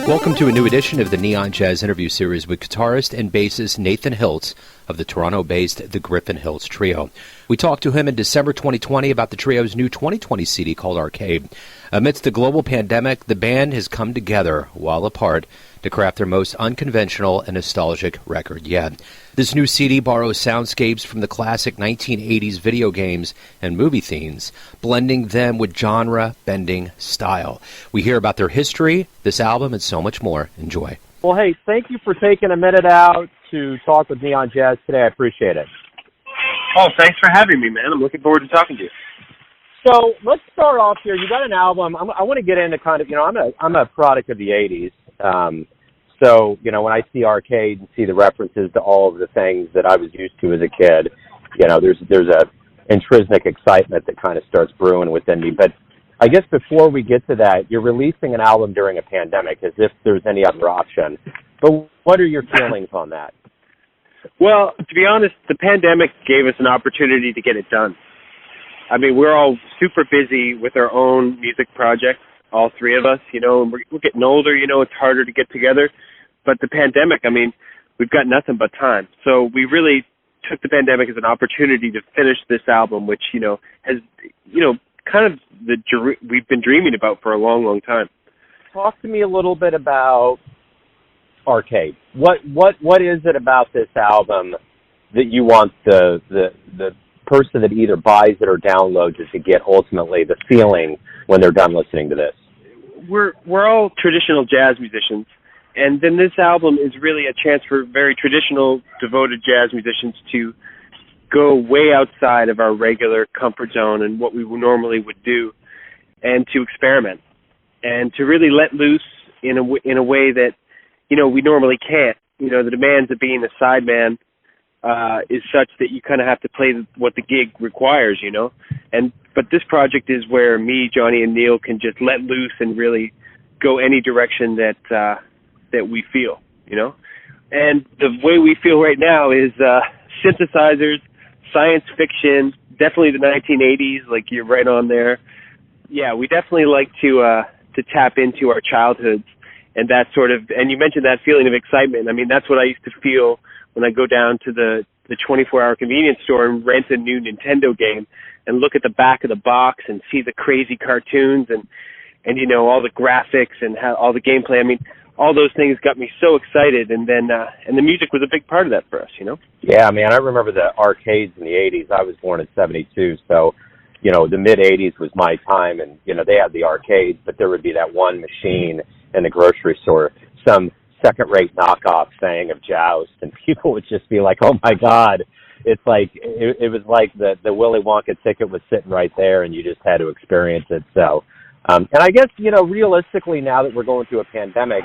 Welcome to a new edition of the Neon Jazz interview series with guitarist and bassist Nathan Hiltz of the Toronto-based the Griffith Hiltz Trio. We talked to him in December 2020 about the trio's new 2020 CD called Arcade. Amidst the global pandemic, the band has come together, while apart, to craft their most unconventional and nostalgic record yet. This new CD borrows soundscapes from the classic 1980s video games and movie themes, blending them with genre-bending style. We hear about their history, this album, and so much more. Enjoy. Well, hey, thank you for taking a minute out to talk with Neon Jazz today. I appreciate it. Oh, thanks for having me, man. I'm looking forward to talking to you. So let's start off here. You got an album. I want to get into kind of, I'm a product of the 80s. So, when I see Arcade and see the references to all of the things that I was used to as a kid, there's a intrinsic excitement that kind of starts brewing within me. But I guess before we get to that, you're releasing an album during a pandemic as if there's any other option. But what are your feelings on that? Well, to be honest, the pandemic gave us an opportunity to get it done. I mean, we're all super busy with our own music projects, all three of us, and we're getting older, it's harder to get together. But the pandemic, we've got nothing but time. So we really took the pandemic as an opportunity to finish this album, which, has, kind of we've been dreaming about for a long, long time. Talk to me a little bit about Arcade. What is it about this album that you want the person that either buys it or downloads it to get ultimately the feeling when they're done listening to this? We're all traditional jazz musicians, and then this album is really a chance for very traditional, devoted jazz musicians to go way outside of our regular comfort zone and what we normally would do, and to experiment, and to really let loose in a way that, we normally can't. The demands of being a sideman is such that you kind of have to play what the gig requires, But this project is where me, Johnny, and Neil can just let loose and really go any direction that we feel, And the way we feel right now is synthesizers, science fiction, definitely the 1980s, like you're right on there. Yeah, we definitely like to tap into our childhoods and that sort of, and you mentioned that feeling of excitement. That's what I used to feel when I go down to the 24-hour convenience store and rent a new Nintendo game and look at the back of the box and see the crazy cartoons and all the graphics and how all the gameplay. All those things got me so excited, and then and the music was a big part of that for us, Yeah, man, I remember the arcades in the 80s. I was born in 72, so, the mid-80s was my time, and, they had the arcades, but there would be that one machine in the grocery store, some second-rate knockoff thing of Joust, and people would just be like, oh, my God. It's like, it was like the Willy Wonka ticket was sitting right there, and you just had to experience it, so... and I guess, realistically, now that we're going through a pandemic,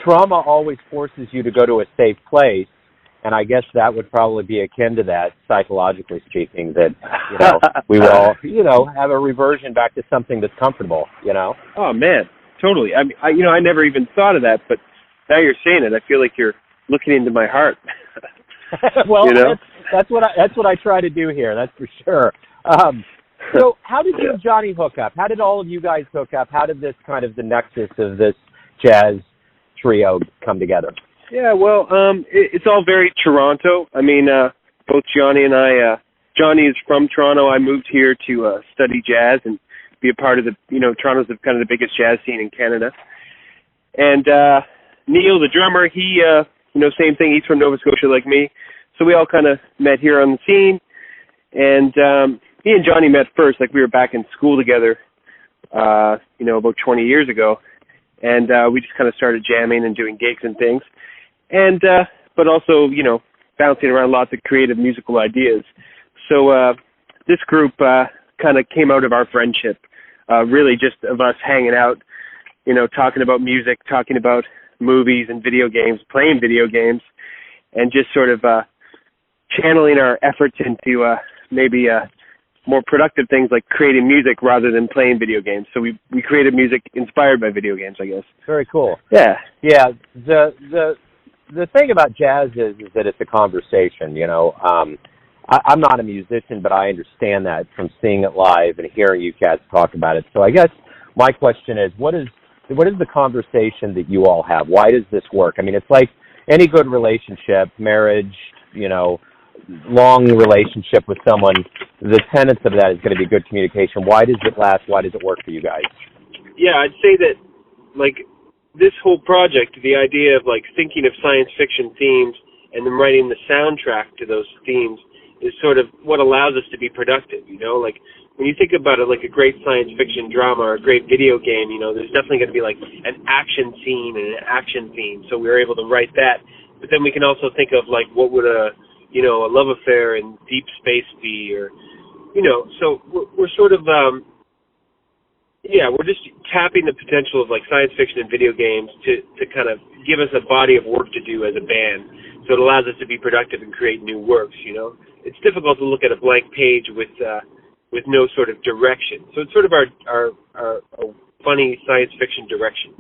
trauma always forces you to go to a safe place. And I guess that would probably be akin to that, psychologically speaking, that, we will all, have a reversion back to something that's comfortable, Oh, man, totally. I never even thought of that, but now you're saying it, I feel like you're looking into my heart. Well, that's what I try to do here, that's for sure. So how did you and Johnny hook up? How did all of you guys hook up? How did this kind of the nexus of this jazz trio come together? Yeah, well, it's all very Toronto. Both Johnny and I, Johnny is from Toronto. I moved here to study jazz and be a part of the, Toronto's kind of the biggest jazz scene in Canada. And Neil, the drummer, he, same thing. He's from Nova Scotia like me. So we all kind of met here on the scene. And me and Johnny met first, like we were back in school together, about 20 years ago. And we just kind of started jamming and doing gigs and things. And, but also, bouncing around lots of creative musical ideas. So this group kind of came out of our friendship, really just of us hanging out, talking about music, talking about movies and video games, playing video games, and just sort of channeling our efforts into maybe more productive things like creating music rather than playing video games. So we created music inspired by video games, I guess. Very cool. Yeah. Yeah. The thing about jazz is that it's a conversation, I'm not a musician, but I understand that from seeing it live and hearing you cats talk about it. So I guess my question is, what does what is the conversation that you all have? Why does this work? I mean, it's like any good relationship, marriage, long relationship with someone. The tenets of that is going to be good communication. Why does it last? Why does it work for you guys? Yeah, I'd say that, like, this whole project, the idea of, like, thinking of science fiction themes and then writing the soundtrack to those themes is sort of what allows us to be productive, Like, when you think about it, like a great science fiction drama or a great video game, there's definitely going to be, like, an action scene and an action theme. So we were able to write that. But then we can also think of, like, what would a love affair in deep space be, or, so we're sort of, we're just tapping the potential of, like, science fiction and video games to kind of give us a body of work to do as a band. So it allows us to be productive and create new works, It's difficult to look at a blank page with no sort of direction. So it's sort of our funny science fiction direction.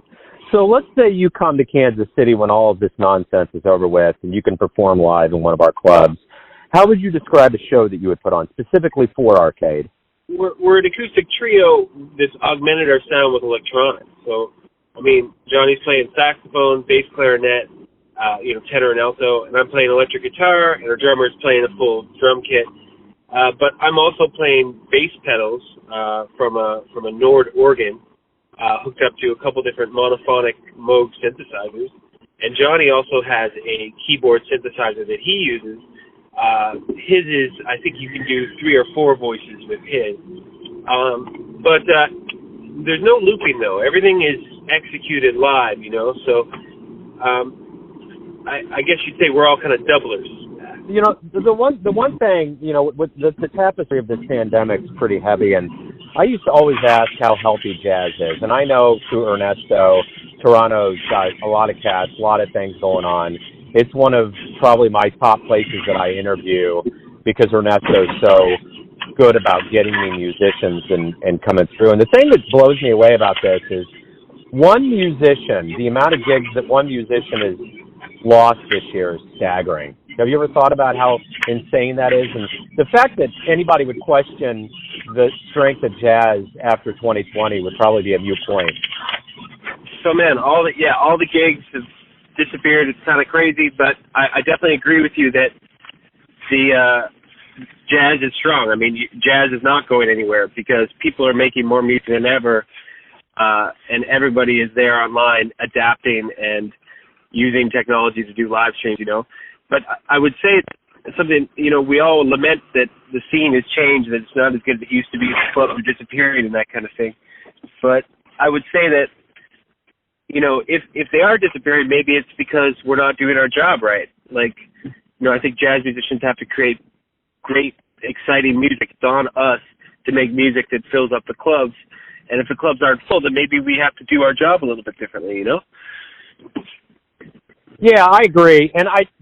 So let's say you come to Kansas City when all of this nonsense is over with and you can perform live in one of our clubs. How would you describe a show that you would put on, specifically for Arcade? We're an acoustic trio that's augmented our sound with electronics. So, I mean, Johnny's playing saxophone, bass clarinet, tenor and alto, and I'm playing electric guitar, and our drummer's playing a full drum kit. But I'm also playing bass pedals from a Nord organ, hooked up to a couple different monophonic Moog synthesizers. And Johnny also has a keyboard synthesizer that he uses. His is, I think you can do 3 or 4 voices with his. But there's no looping, though. Everything is executed live, So I guess you'd say we're all kind of doublers. The one thing, with the tapestry of this pandemic is pretty heavy, and I used to always ask how healthy jazz is. And I know through Ernesto, Toronto's got a lot of cats, a lot of things going on. It's one of probably my top places that I interview because Ernesto's so good about getting me musicians and coming through. And the thing that blows me away about this is one musician, the amount of gigs that one musician has lost this year is staggering. Have you ever thought about how insane that is? And the fact that anybody would question the strength of jazz after 2020 would probably be a moot point. So, man, all the gigs have disappeared. It's kind of crazy, but I definitely agree with you that the jazz is strong. I mean, jazz is not going anywhere because people are making more music than ever, and everybody is there online adapting and using technology to do live streams, But I would say something, we all lament that the scene has changed, that it's not as good as it used to be, clubs are disappearing and that kind of thing. But I would say that, if they are disappearing, maybe it's because we're not doing our job right. Like, I think jazz musicians have to create great, exciting music. It's on us to make music that fills up the clubs. And if the clubs aren't full, then maybe we have to do our job a little bit differently, Yeah, I agree.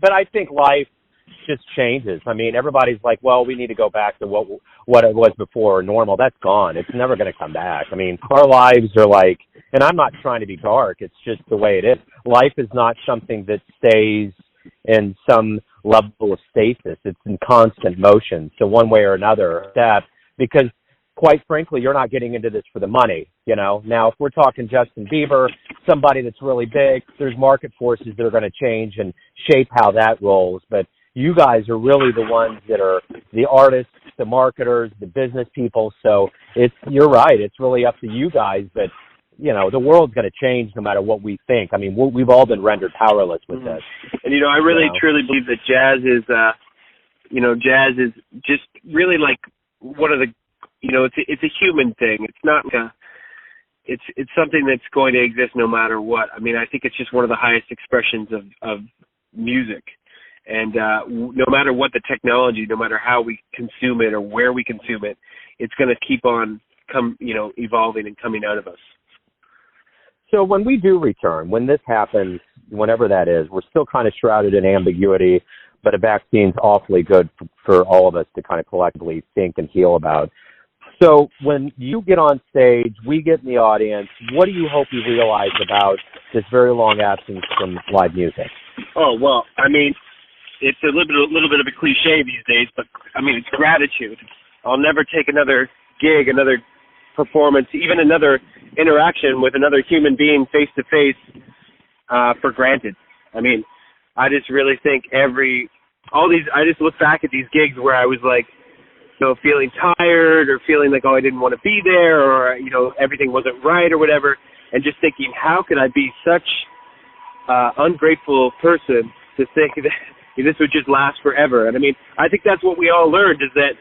But I think life just changes. I mean, everybody's like, well, we need to go back to what it was before, normal. That's gone. It's never going to come back. I mean, our lives are like, and I'm not trying to be dark. It's just the way it is. Life is not something that stays in some level of stasis. It's in constant motion. So one way or another, because quite frankly, you're not getting into this for the money, Now, if we're talking Justin Bieber, somebody that's really big, there's market forces that are going to change and shape how that rolls. But you guys are really the ones that are the artists, the marketers, the business people. So you're right. It's really up to you guys. But, the world's going to change no matter what we think. I mean, we've all been rendered powerless with this. And, I really truly believe that jazz is just really like one of the, it's a human thing. It's not it's something that's going to exist no matter what. I mean, I think it's just one of the highest expressions of music. And no matter what the technology, no matter how we consume it or where we consume it, it's going to keep on evolving and coming out of us. So when we do return, when this happens, whenever that is, we're still kind of shrouded in ambiguity, but a vaccine's awfully good for all of us to kind of collectively think and heal about. So when you get on stage, we get in the audience, what do you hope you realize about this very long absence from live music? Oh, well, I mean, it's a little bit of a cliche these days, but, I mean, it's gratitude. I'll never take another gig, another performance, even another interaction with another human being face to face for granted. I mean, I just really think I just look back at these gigs where I was like, feeling tired or feeling like, I didn't want to be there, or, everything wasn't right or whatever, and just thinking, how could I be such ungrateful person to think that this would just last forever? And I mean, I think that's what we all learned, is that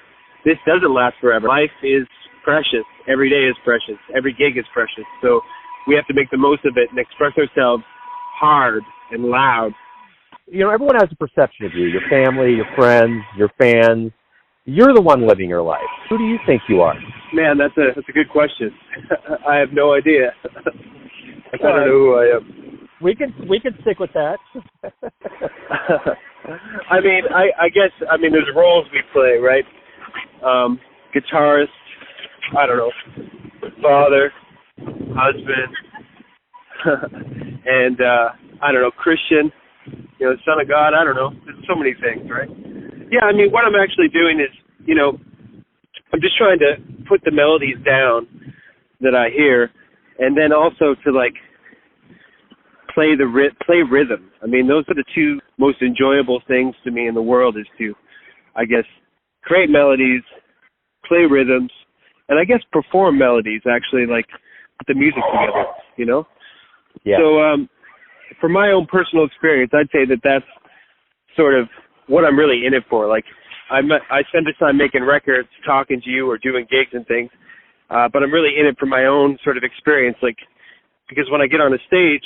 this doesn't last forever. Life is precious. Every day is precious. Every gig is precious. So we have to make the most of it and express ourselves hard and loud. Everyone has a perception of you, your family, your friends, your fans. You're the one living your life. Who do you think you are? Man, that's a good question. I have no idea. I don't know who I am. We can stick with that. I mean, I guess, there's roles we play, right? Guitarist, I don't know, father, husband, and, I don't know, Christian, son of God, I don't know. There's so many things, right? Yeah, what I'm actually doing is, I'm just trying to put the melodies down that I hear, and then also to, play rhythm. Those are the two most enjoyable things to me in the world, is to, I guess, create melodies, play rhythms, and I guess perform melodies, actually, put the music together, Yeah. So, from my own personal experience, I'd say that that's sort of what I'm really in it for. I spend the time making records, talking to you, or doing gigs and things, but I'm really in it for my own sort of experience, because when I get on a stage,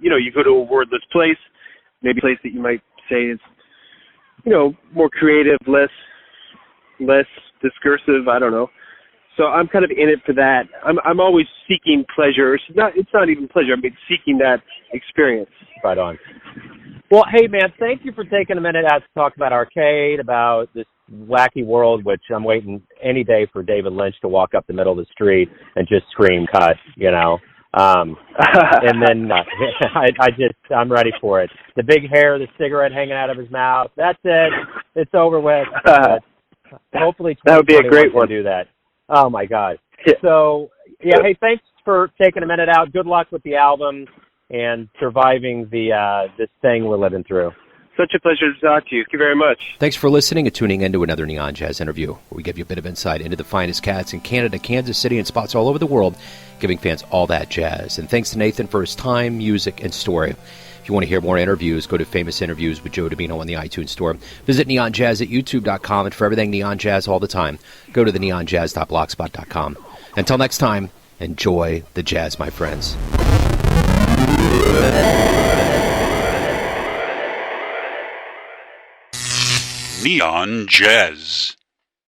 you go to a wordless place, maybe a place that you might say is, more creative, less discursive, I don't know. So I'm kind of in it for that. I'm always seeking pleasure. It's not even pleasure. Seeking that experience. Right on. Well, hey, man, thank you for taking a minute out to talk about Arcade, about this wacky world, which I'm waiting any day for David Lynch to walk up the middle of the street and just scream, cut, and then I'm ready for it. The big hair, the cigarette hanging out of his mouth. That's it. It's over with. Hopefully that would be a great one. Do that. Oh, my God. So, hey, thanks for taking a minute out. Good luck with the album and surviving this thing we're living through. Such a pleasure to talk to you. Thank you very much. Thanks for listening and tuning in to another Neon Jazz interview, where we give you a bit of insight into the finest cats in Canada, Kansas City, and spots all over the world, giving fans all that jazz. And thanks to Nathan for his time, music, and story. If you want to hear more interviews, go to Famous Interviews with Joe Domino on the iTunes Store. Visit neonjazz at youtube.com, and for everything Neon Jazz all the time, go to the neonjazz.blogspot.com. Until next time, enjoy the jazz, my friends. Neon Jazz.